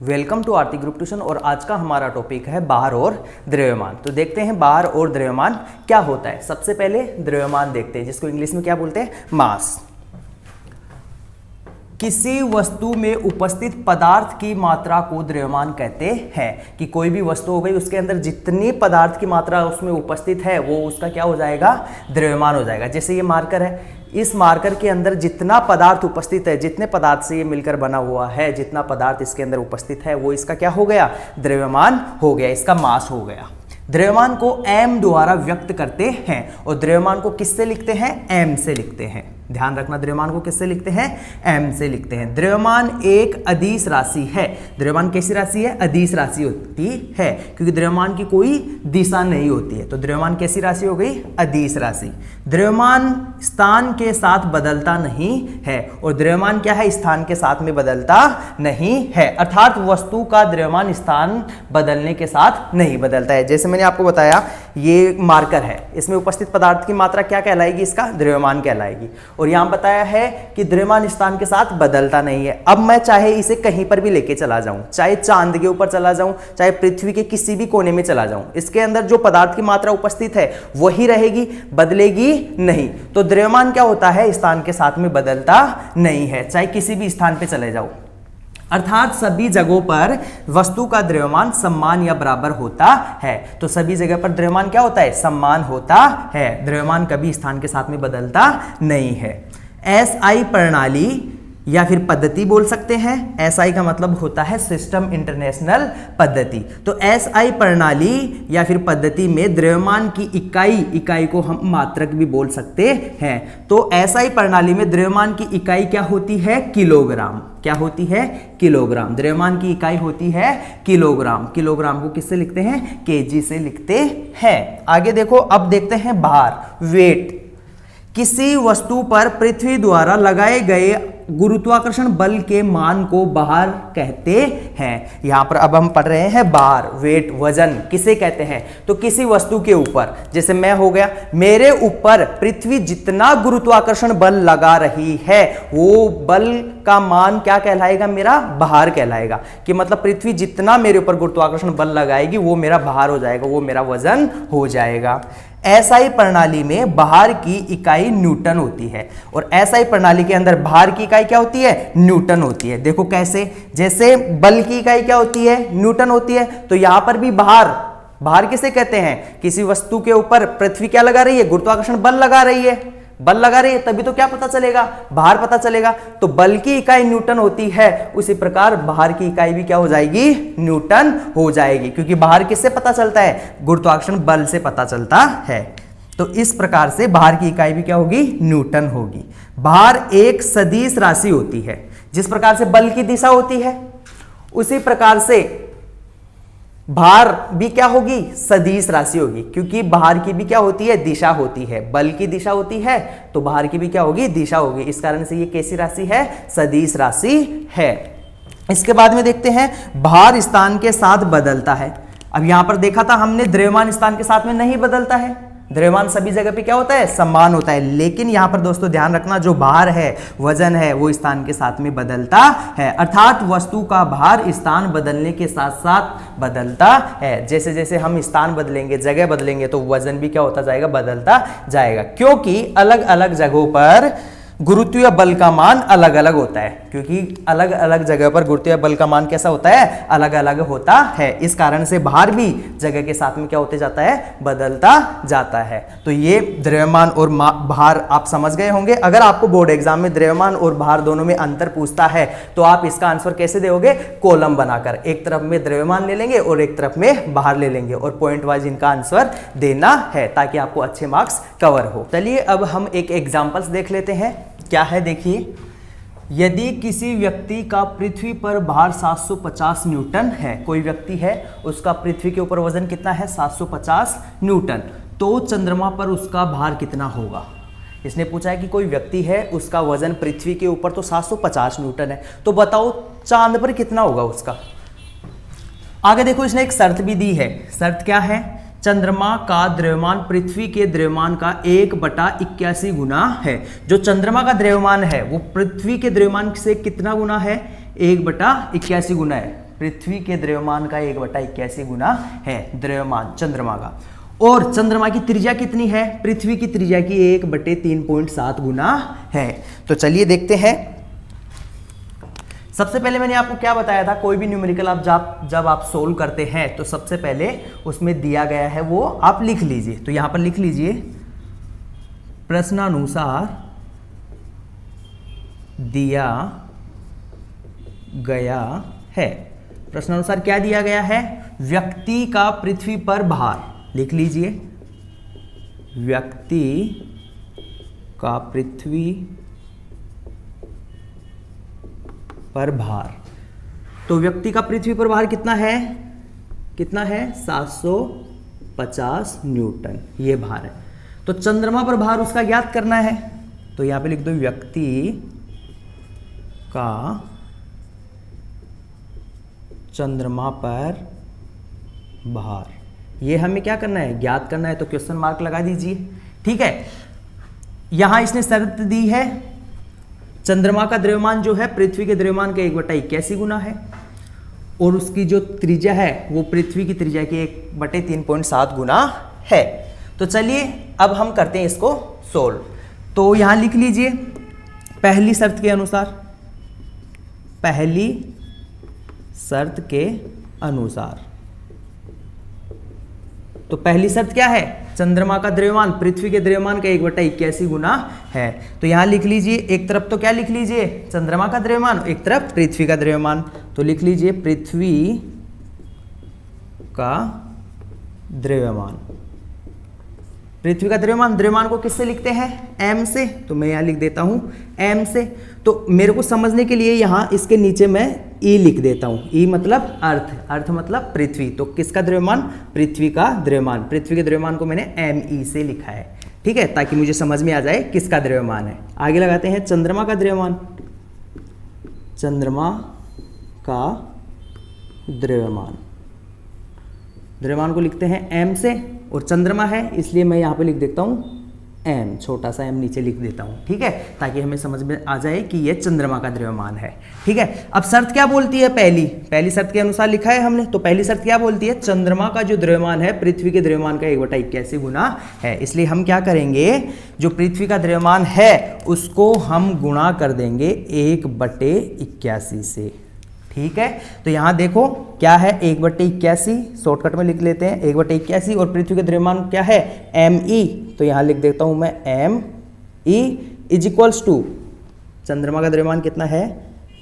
Welcome to Aarti group tuition. और आज का हमारा टॉपिक है भार और द्रव्यमान। तो देखते हैं भार और द्रव्यमान क्या होता है। सबसे पहले द्रव्यमान देखते हैं, जिसको इंग्लिश में क्या बोलते हैं, मास। किसी वस्तु में उपस्थित पदार्थ की मात्रा को द्रव्यमान कहते हैं। कि कोई भी वस्तु हो गई, उसके अंदर जितनी पदार्थ की मात्रा उसमें उपस्थित है वो उसका क्या हो जाएगा, द्रव्यमान हो जाएगा। जैसे ये मार्कर है, इस मार्कर के अंदर जितना पदार्थ उपस्थित है, जितने पदार्थ से ये मिलकर बना हुआ है, जितना पदार्थ इसके अंदर उपस्थित है वो इसका क्या हो गया, द्रव्यमान हो गया, इसका मास हो गया। द्रव्यमान को m द्वारा व्यक्त करते हैं और द्रव्यमान को किससे लिखते हैं, m से लिखते हैं। ध्यान रखना, द्रव्यमान को किससे लिखते हैं, m से लिखते हैं। द्रव्यमान एक अदिश राशि है। द्रव्यमान कैसी राशि है, अदिश राशि होती है, क्योंकि द्रव्यमान की कोई दिशा नहीं होती है। तो द्रव्यमान कैसी राशि हो गई, अदिश राशि। द्रव्यमान स्थान के साथ बदलता नहीं है। और द्रव्यमान क्या है, स्थान के साथ में बदलता नहीं है, अर्थात वस्तु का द्रव्यमान स्थान बदलने के साथ नहीं बदलता है। जैसे मैंने आपको बताया, ये मार्कर है, इसमें उपस्थित पदार्थ की मात्रा क्या कहलाएगी, इसका द्रव्यमान कहलाएगी। और यहां बताया है कि द्रव्यमान स्थान के साथ बदलता नहीं है। अब मैं चाहे इसे कहीं पर भी लेके चला जाऊं, चाहे चांद के ऊपर चला जाऊं, चाहे पृथ्वी के किसी भी कोने में चला जाऊं, इसके अंदर जो पदार्थ की मात्रा उपस्थित है वही रहेगी, बदलेगी नहीं। तो द्रव्यमान क्या होता है, स्थान के साथ में बदलता नहीं है, चाहे किसी भी स्थान पे चले जाओ। अर्थात सभी जगहों पर वस्तु का द्रव्यमान समान या बराबर होता है। तो सभी जगह पर द्रव्यमान क्या होता है, समान होता है। द्रव्यमान कभी स्थान के साथ में बदलता नहीं है। एसआई प्रणाली या फिर पद्धति बोल सकते हैं। एसआई का मतलब होता है सिस्टम इंटरनेशनल पद्धति। तो एसआई प्रणाली या फिर पद्धति में द्रव्यमान की इकाई को हम मात्रक भी बोल सकते हैं। तो एसआई प्रणाली में द्रव्यमान की इकाई क्या होती है, किलोग्राम। क्या होती है, किलोग्राम। द्रव्यमान की इकाई होती है किलोग्राम। किलोग्राम को किससे लिखते हैं, केजी से लिखते हैं। आगे देखो, अब देखते हैं भार, वेट। किसी वस्तु पर पृथ्वी द्वारा लगाए गए गुरुत्वाकर्षण बल के मान को भार कहते हैं। यहां पर अब हम पढ़ रहे हैं भार, वेट, वजन किसे कहते हैं। तो किसी वस्तु के ऊपर, जैसे मैं हो गया, मेरे ऊपर पृथ्वी जितना गुरुत्वाकर्षण बल लगा रही है वो बल का मान क्या कहलाएगा, मेरा भार कहलाएगा। कि मतलब पृथ्वी जितना मेरे ऊपर गुरुत्वाकर्षण बल लगाएगी वो मेरा भार हो जाएगा, वो मेरा वजन हो जाएगा। एसआई प्रणाली में भार की इकाई न्यूटन होती है। और एसआई प्रणाली के अंदर भार की इकाई क्या होती है, न्यूटन होती है। देखो कैसे, जैसे बल की इकाई क्या होती है, न्यूटन होती है। तो यहां पर भी भार किसे कहते हैं, किसी वस्तु के ऊपर पृथ्वी क्या लगा रही है, गुरुत्वाकर्षण बल लगा रही है। बल लगा रही है तभी तो क्या पता चलेगा, भार पता चलेगा। तो बल की इकाई न्यूटन होती है, उसी प्रकार भार की इकाई भी क्या हो जाएगी, न्यूटन हो जाएगी। क्योंकि भार किससे पता चलता है, गुरुत्वाकर्षण बल से पता चलता है। तो इस प्रकार से भार की इकाई भी क्या होगी, न्यूटन होगी। भार एक सदिश राशि होती है। जिस प्रकार से बल की दिशा होती है उसी प्रकार से भार भी क्या होगी, सदिश राशि होगी। क्योंकि भार की भी क्या होती है, दिशा होती है। बल की दिशा होती है तो भार की भी क्या होगी, दिशा होगी। इस कारण से ये कैसी राशि है, सदिश राशि है। इसके बाद में देखते हैं भार स्थान के साथ बदलता है। अब यहां पर देखा था हमने, द्रव्यमान स्थान के साथ में नहीं बदलता है। द्रव्यमान सभी जगह पे क्या होता है, समान होता है। लेकिन यहां पर दोस्तों ध्यान रखना, जो भार है, वजन है, वो स्थान के साथ में बदलता है। अर्थात वस्तु का भार स्थान बदलने के साथ साथ बदलता है। जैसे जैसे हम स्थान बदलेंगे, जगह बदलेंगे, तो वजन भी क्या होता जाएगा, बदलता जाएगा। क्योंकि अलग अलग जगहों पर गुरुत्वीय बल का मान अलग अलग होता है। क्योंकि अलग अलग जगह पर गुरुत्वीय बल का मान कैसा होता है, अलग अलग होता है। इस कारण से भार भी जगह के साथ में क्या होते जाता है, बदलता जाता है। तो ये द्रव्यमान और भार आप समझ गए होंगे। अगर आपको बोर्ड एग्जाम में द्रव्यमान और भार दोनों में अंतर पूछता है तो आप इसका आंसर कैसे दोगे, कॉलम बनाकर। एक तरफ में द्रव्यमान ले लेंगे और एक तरफ में भार ले लेंगे और पॉइंट वाइज इनका आंसर देना है, ताकि आपको अच्छे मार्क्स कवर हो। चलिए अब हम एक एग्जाम्पल्स देख लेते हैं। क्या है, देखिए, यदि किसी व्यक्ति का पृथ्वी पर भार 750 न्यूटन है, कोई व्यक्ति है, उसका पृथ्वी के ऊपर वजन कितना है, 750 न्यूटन, तो चंद्रमा पर उसका भार कितना होगा। इसने पूछा है कि कोई व्यक्ति है, उसका वजन पृथ्वी के ऊपर तो 750 न्यूटन है, तो बताओ चांद पर कितना होगा उसका। आगे देखो, इसने एक शर्त भी दी है। शर्त क्या है, चंद्रमा का द्रव्यमान पृथ्वी के द्रव्यमान का 1/81 गुना है। जो चंद्रमा का द्रव्यमान है वो पृथ्वी के द्रव्यमान से कितना गुना है, 1/81 गुना है। पृथ्वी के द्रव्यमान का 1/81 गुना है द्रव्यमान चंद्रमा का। और चंद्रमा की त्रिज्या कितनी है? पृथ्वी की त्रिज्या की 1/3.7 गुना है। तो चलिए देखते हैं। सबसे पहले मैंने आपको क्या बताया था, कोई भी न्यूमेरिकल आप जब आप सोल्व करते हैं तो सबसे पहले उसमें दिया गया है वो आप लिख लीजिए। तो यहां पर लिख लीजिए प्रश्नानुसार दिया गया है। प्रश्नानुसार क्या दिया गया है? व्यक्ति का पृथ्वी पर भार, लिख लीजिए व्यक्ति का पृथ्वी पर भार। तो व्यक्ति का पृथ्वी पर भार कितना है? कितना है? 750 न्यूटन ये भार है। तो चंद्रमा पर भार उसका ज्ञात करना है। तो यहां पे लिख दो व्यक्ति का चंद्रमा पर भार, ये हमें क्या करना है? ज्ञात करना है। तो क्वेश्चन मार्क लगा दीजिए। ठीक है, यहां इसने शर्त दी है चंद्रमा का द्रव्यमान जो है पृथ्वी के द्रव्यमान का 1/81 गुना है, और उसकी जो त्रिज्या है वो पृथ्वी की त्रिज्या की 1/3.7 गुना है। तो चलिए अब हम करते हैं इसको सोल्व। तो यहां लिख लीजिए पहली शर्त के अनुसार, पहली शर्त के अनुसार। तो पहली शर्त क्या है? चंद्रमा का द्रव्यमान पृथ्वी के द्रव्यमान का 1/81 गुना है। तो यहां लिख लीजिए, एक तरफ तो क्या लिख लीजिए? चंद्रमा का द्रव्यमान, एक तरफ पृथ्वी का द्रव्यमान। तो लिख लीजिए पृथ्वी का द्रव्यमान। पृथ्वी का द्रव्यमान, द्रव्यमान को किससे लिखते हैं? m से। तो मैं यहां लिख देता हूं m से। तो मेरे को समझने के लिए यहां इसके नीचे मैं E लिख देता हूं। E मतलब अर्थ, अर्थ मतलब पृथ्वी। तो किसका द्रव्यमान? पृथ्वी का द्रव्यमान। पृथ्वी के द्रव्यमान को मैंने me से लिखा है। ठीक है, ताकि मुझे समझ में आ जाए किसका द्रव्यमान है। आगे लगाते हैं चंद्रमा का द्रव्यमान। चंद्रमा का द्रव्यमान, द्रव्यमान को लिखते हैं m से, और चंद्रमा है इसलिए मैं यहाँ पे लिख देता हूँ m, छोटा सा m नीचे लिख देता हूँ। ठीक है, ताकि हमें समझ में आ जाए कि ये चंद्रमा का द्रव्यमान है। ठीक है, अब शर्त क्या बोलती है? पहली शर्त के अनुसार लिखा है हमने। तो पहली शर्त क्या बोलती है? चंद्रमा का जो द्रव्यमान है पृथ्वी के द्रव्यमान का 1/81 गुना है। इसलिए हम क्या करेंगे, जो पृथ्वी का द्रव्यमान है उसको हम गुणा कर देंगे 1/81 से। ठीक है, तो यहां देखो क्या है? 1/81, शॉर्टकट में लिख लेते हैं 1/81, और पृथ्वी का द्रव्यमान क्या है? me। तो यहां लिख देता हूं मैं me इज इक्वल्स टू, चंद्रमा का द्रव्यमान कितना है?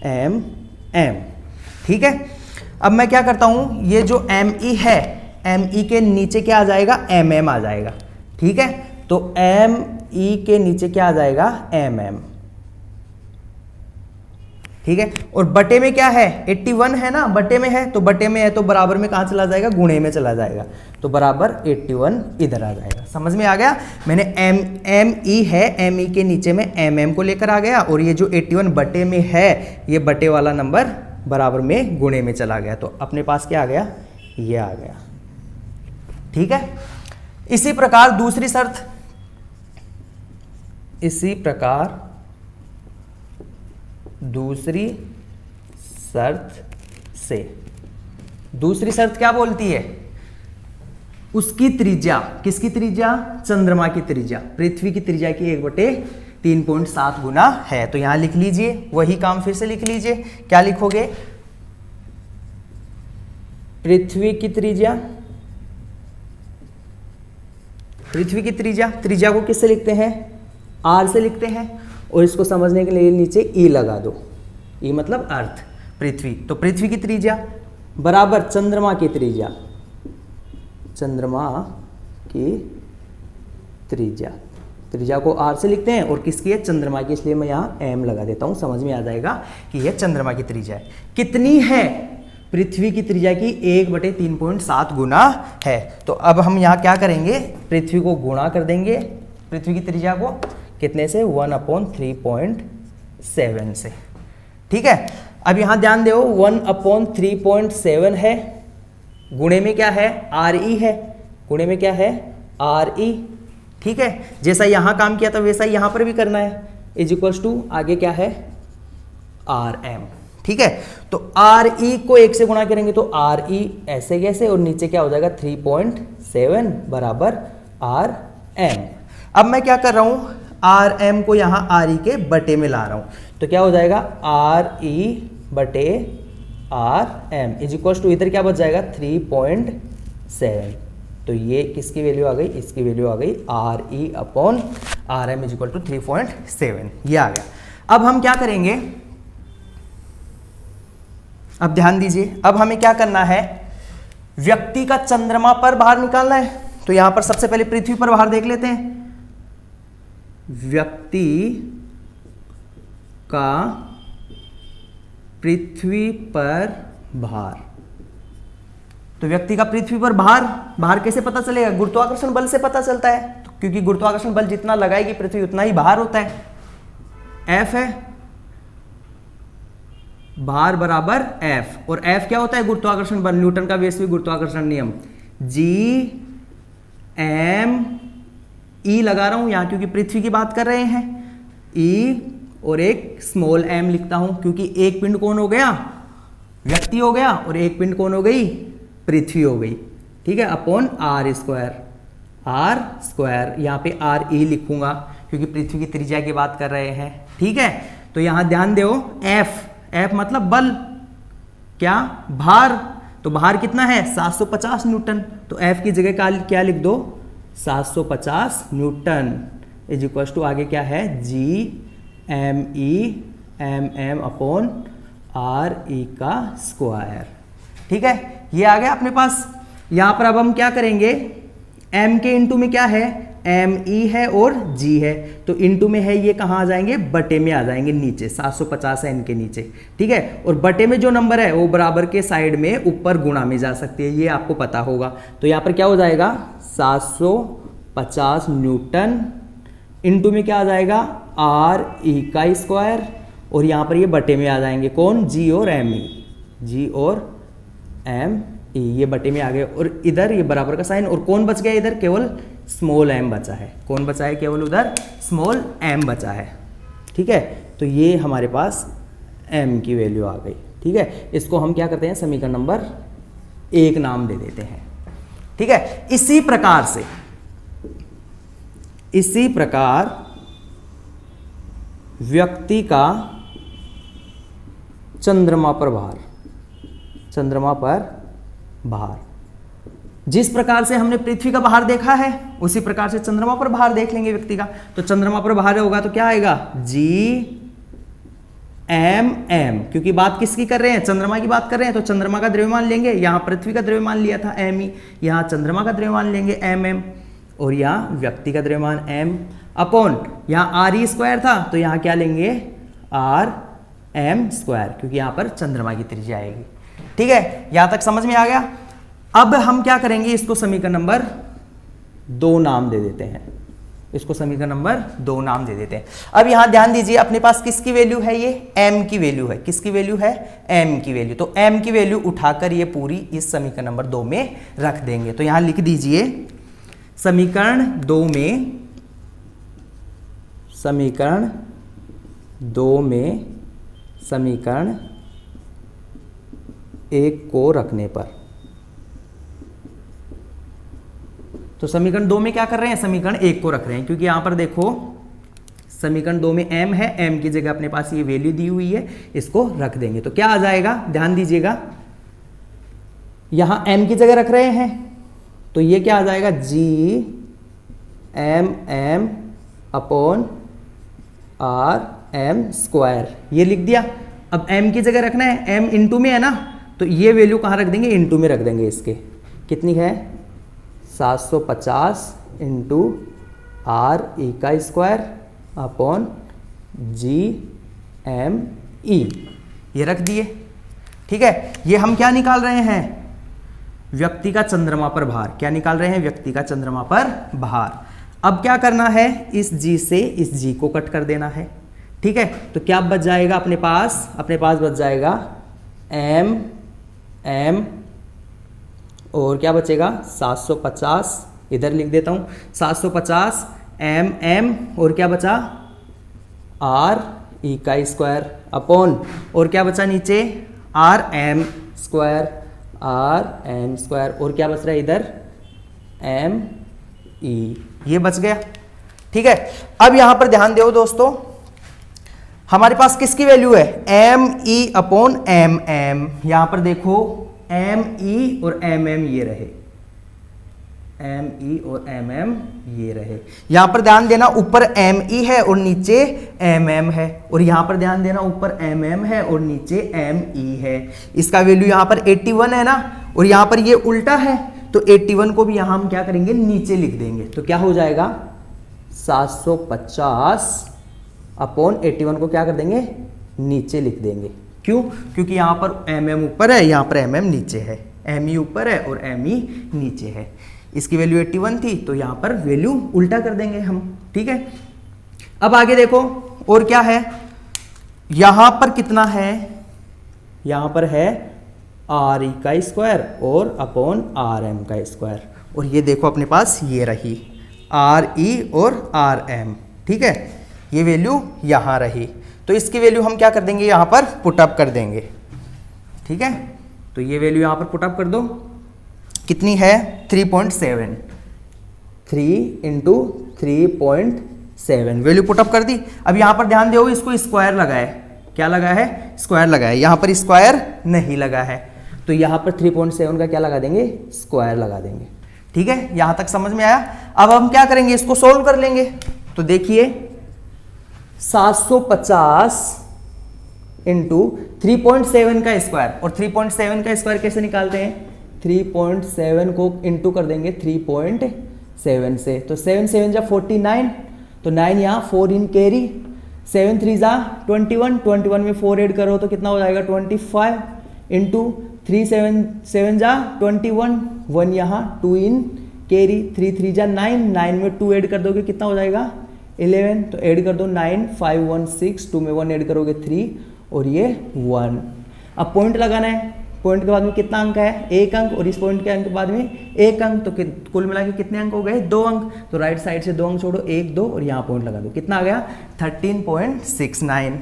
m। ठीक है, अब मैं क्या करता हूं, ये जो me है me के नीचे क्या आ जाएगा? mm आ जाएगा। ठीक है, तो me के नीचे क्या आ जाएगा? mm। ठीक है, और बटे में क्या है? 81 है ना, बटे में है, तो बटे में है तो बराबर में कहां चला जाएगा? गुणे में चला जाएगा। तो बराबर 81 इधर आ जाएगा। समझ में आ गया? मैंने me है, me के नीचे में mm को लेकर आ गया, और ये जो 81 बटे में है ये बटे वाला नंबर बराबर में गुणे में चला गया। तो अपने पास क्या आ गया? ये आ गया। ठीक है, इसी प्रकार दूसरी शर्त, इसी प्रकार दूसरी शर्त से, दूसरी शर्त क्या बोलती है? उसकी त्रिज्या, किसकी त्रिज्या? चंद्रमा की त्रिज्या पृथ्वी की त्रिज्या की 1/3.7 गुना है। तो यहां लिख लीजिए, वही काम फिर से लिख लीजिए। क्या लिखोगे? पृथ्वी की त्रिज्या, पृथ्वी की त्रिज्या, त्रिज्या को किससे लिखते हैं? r से लिखते हैं, और इसको समझने के लिए नीचे E लगा दो। E मतलब अर्थ, पृथ्वी। तो पृथ्वी की त्रिज्या बराबर चंद्रमा की त्रिज्या, चंद्रमा की त्रिज्या, त्रिज्या को r से लिखते हैं, और किसकी है? चंद्रमा की, इसलिए मैं यहाँ m लगा देता हूँ। समझ में आ जाएगा कि यह चंद्रमा की त्रिज्या है। कितनी है? पृथ्वी की त्रिज्या की 1/3.7 गुना है। तो अब हम यहाँ क्या करेंगे? पृथ्वी को गुणा कर देंगे, पृथ्वी की त्रिज्या को कितने से? 1/3.7 से। ठीक है, अब यहां ध्यान दो 1/3.7 है, गुणे में क्या है? re है, गुणे में क्या है? re। ठीक है, जैसा यहां काम किया था वैसा यहां पर भी करना है, इज इक्वल्स टू आगे क्या है? rm। ठीक है। तो आर ई को 1 से गुणा करेंगे तो आर ई ऐसे कैसे, और नीचे क्या हो जाएगा 3.7 बराबर आर एम। अब मैं क्या कर रहा हूं, आर एम को यहां आर ई के बटे में ला रहा हूं, तो क्या हो जाएगा आर ई बटे R M is equal to, इधर क्या बच जाएगा 3.7। तो ये किसकी वैल्यू आ गई, इसकी वैल्यू आ गई R E upon R M is equal to 3.7, ये आ गया। अब हम क्या करेंगे, अब ध्यान दीजिए, अब हमें क्या करना है, व्यक्ति का चंद्रमा पर भार निकालना है। तो यहां पर सबसे पहले पृथ्वी पर भार देख लेते हैं। व्यक्ति का पृथ्वी पर भार, तो व्यक्ति का पृथ्वी पर भार कैसे पता चलेगा, गुरुत्वाकर्षण बल से पता चलता है। तो क्योंकि गुरुत्वाकर्षण बल जितना लगाएगी पृथ्वी उतना ही भार होता है, F है, भार बराबर F, और F क्या होता है गुरुत्वाकर्षण बल, न्यूटन का वैश्विक गुरुत्वाकर्षण नियम, G M E लगा रहा हूं यहां क्योंकि पृथ्वी की बात कर रहे हैं, E और एक स्मॉल m लिखता हूं क्योंकि एक पिंड कौन हो गया, व्यक्ति हो गया, और एक पिंड कौन हो गई, पृथ्वी हो गई, ठीक है, अपॉन आर स्क्वायर, यहां पे आर ई लिखूंगा क्योंकि पृथ्वी की त्रिज्या की बात कर रहे हैं, ठीक है। तो यहां ध्यान दो, F मतलब बल, क्या भार, तो भार कितना है 750 न्यूटन, तो F की जगह क्या लिख दो 750 न्यूटन इज इक्वल टू आगे क्या है G M E M M upon R E का स्क्वायर, ठीक है, ये आ गया अपने पास। यहां पर अब हम क्या करेंगे, m के इंटू में क्या है, एम ई है और g है, तो इंटू में है ये कहाँ आ जाएंगे, बटे में आ जाएंगे नीचे, 750 है इनके नीचे, ठीक है, और बटे में जो नंबर है वो बराबर के साइड में ऊपर गुणा में जा सकती है, ये आपको पता होगा। तो यहाँ पर क्या हो जाएगा 750 न्यूटन इंटू में क्या आ जाएगा आर ई का स्क्वायर, और यहाँ पर ये बटे में आ जाएंगे कौन, जी और एम ई, ये बटे में आ गए, और इधर ये बराबर का साइन, और कौन बच गया इधर, केवल स्मॉल m बचा है, कौन बचा है, केवल उधर स्मॉल m बचा है, ठीक है। तो ये हमारे पास m की वैल्यू आ गई, ठीक है। इसको हम क्या करते हैं, समीकरण नंबर 1 नाम दे देते हैं, ठीक है। इसी प्रकार व्यक्ति का चंद्रमा पर भार, जिस प्रकार से हमने पृथ्वी का भार देखा है उसी प्रकार से चंद्रमा पर भार देख लेंगे व्यक्ति का। तो चंद्रमा पर भार होगा तो क्या आएगा जी एम एम, क्योंकि बात किसकी कर रहे हैं, चंद्रमा की बात कर रहे हैं, तो चंद्रमा का द्रव्यमान लेंगे, यहां पृथ्वी का द्रव्यमान लिया था एम ई, यहां चंद्रमा का द्रव्यमान लेंगे एम एम, और यहां व्यक्ति का द्रव्यमान एम अपॉन, यहां आर ई स्क्वायर था तो यहां क्या लेंगे आर एम स्क्वायर, क्योंकि यहां पर चंद्रमा की त्रिज्या आएगी, ठीक है। यहां तक समझ में आ गया। अब हम क्या करेंगे, इसको समीकरण नंबर 2 नाम दे देते हैं, इसको समीकरण नंबर 2 नाम दे देते हैं। अब यहां ध्यान दीजिए, अपने पास किसकी वैल्यू है, ये m की वैल्यू है, किसकी वैल्यू है, m की वैल्यू, तो m की वैल्यू उठाकर ये पूरी इस समीकरण नंबर 2 में रख देंगे। तो यहां लिख दीजिए समीकरण 2 में समीकरण 1 को रखने पर, तो समीकरण 2 में क्या कर रहे हैं, समीकरण 1 को रख रहे हैं, क्योंकि यहां पर देखो समीकरण 2 में m है, m की जगह अपने पास ये वैल्यू दी हुई है, इसको रख देंगे। तो क्या आ जाएगा, ध्यान दीजिएगा, यहां m की जगह रख रहे हैं तो ये क्या आ जाएगा G M M upon R M square, ये लिख दिया। अब m की जगह रखना है, m इंटू में है ना, तो ये वैल्यू कहाँ रख देंगे, इंटू में रख देंगे, इसके कितनी है 750 इंटू आर ई का square upon G M E, ये रख दिए, ठीक है। ये हम क्या निकाल रहे हैं, व्यक्ति का चंद्रमा पर भार, क्या निकाल रहे हैं, व्यक्ति का चंद्रमा पर भार। अब क्या करना है, इस जी से इस जी को कट कर देना है, ठीक है। तो क्या बच जाएगा अपने पास बच जाएगा एम एम, और क्या बचेगा 750, इधर लिख देता हूं 750 एम एम, और क्या बचा आर ई का स्क्वायर अपॉन, और क्या बचा नीचे, आर एम स्क्वायर, और क्या बच रहा है इधर, एम ई, ये बच गया। ठीक है, अब यहां पर ध्यान दो दोस्तों, हमारे पास किसकी वैल्यू है, M E upon M M. यहां पर देखो एम ई और एम एम ये रहे, एम ई और एम एम ये रहे। यहां पर ध्यान देना ऊपर एम ई है और नीचे एम एम है, और यहां पर ध्यान देना ऊपर एम एम है और नीचे एम ई है। इसका वैल्यू यहां पर 81 है ना, और यहां पर ये उल्टा है, तो 81 को भी यहां हम क्या करेंगे, नीचे लिख देंगे। तो क्या हो जाएगा 750 अपॉन 81 को क्या कर देंगे, नीचे लिख देंगे। क्यों, क्योंकि यहां पर एम एम ऊपर है, यहां पर एम एम नीचे है, एम ई ऊपर है और एम ई नीचे है। इसकी वैल्यू 81 थी, तो यहां पर वैल्यू उल्टा कर देंगे हम। ठीक है, अब आगे देखो और क्या है, यहां पर कितना है, यहां पर है आर ई का स्क्वायर और अपॉन आर एम का स्क्वायर, और ये देखो अपने पास ये रही आर ई और आर एम। ठीक है, ये वैल्यू यहां रही, तो इसकी वैल्यू हम क्या कर देंगे, यहां पर पुटअप कर देंगे। ठीक है, तो ये वैल्यू यहां पर पुटअप कर दो, कितनी है 3.7, 3 इंटू 3.7 वैल्यू पुटअप कर दी। अब यहां पर ध्यान दो, इसको स्क्वायर लगा है, क्या लगा है, स्क्वायर लगा है, यहां पर स्क्वायर नहीं लगा है, तो यहां पर 3.7 का क्या लगा देंगे, स्क्वायर लगा देंगे। ठीक है, यहां तक समझ में आया। अब हम क्या करेंगे, इसको सोल्व कर लेंगे। तो देखिए 750 इंटू 3.7 का स्क्वायर, और 3.7 का स्क्वायर कैसे निकालते हैं, 3.7 को इंटू कर देंगे 3.7 से, तो 7 7 जा 49, तो 9 यहाँ 4 इन कैरी, 7 3 जा 21, 21 में 4 ऐड करो तो कितना हो जाएगा 25, इंटू 3 7 7 जा 21, 1 यहाँ 2 इन कैरी, 3 3 जा 9, 9 में 2 ऐड कर दोगे कितना हो जाएगा 11, तो ऐड कर दो 9 5 1 6, 2 में 1 ऐड करोगे 3, और ये 1। अब पॉइंट लगाना है, पॉइंट के बाद में कितना अंक है, एक अंक, और इस पॉइंट के अंक के बाद में एक अंक, तो कुल मिला के कितने अंक हो गए, 2 अंक। तो राइट साइड से 2 अंक छोड़ो, 1 2, और यहाँ पॉइंट लगा दो, कितना आ गया 13.69,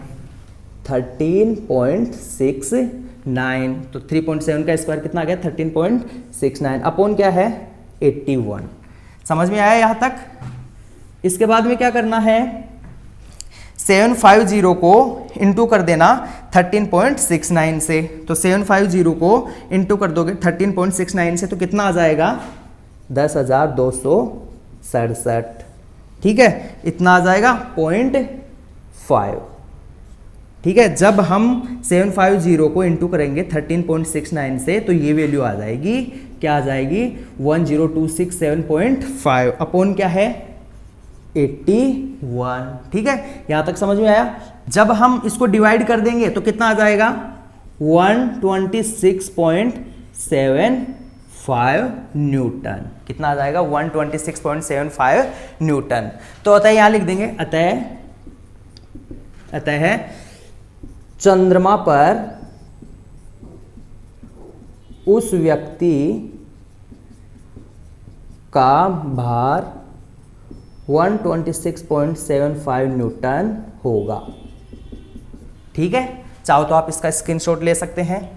13.69। तो 3.7 का स्क्वायर कितना आ गया 13.69, अपॉन क्या है 81। समझ में आया यहाँ तक। इसके बाद में क्या करना है, 750 को इंटू कर देना 13.69 से, तो 750 को इंटू कर दोगे 13.69 से, तो कितना आ जाएगा 10,267। ठीक है, इतना आ जाएगा 0.5। ठीक है, जब हम 750 को इंटू करेंगे 13.69 से, तो ये वैल्यू आ जाएगी, क्या आ जाएगी 10267.5 अपॉन क्या है 81। ठीक है, यहां तक समझ में आया। जब हम इसको डिवाइड कर देंगे तो कितना आ जाएगा 126.75 न्यूटन, कितना आ जाएगा 126.75 न्यूटन। तो अतः यहां लिख देंगे, अतः चंद्रमा पर उस व्यक्ति का भार 126.75 न्यूटन होगा। ठीक है, चाहो तो आप इसका स्क्रीनशॉट ले सकते हैं।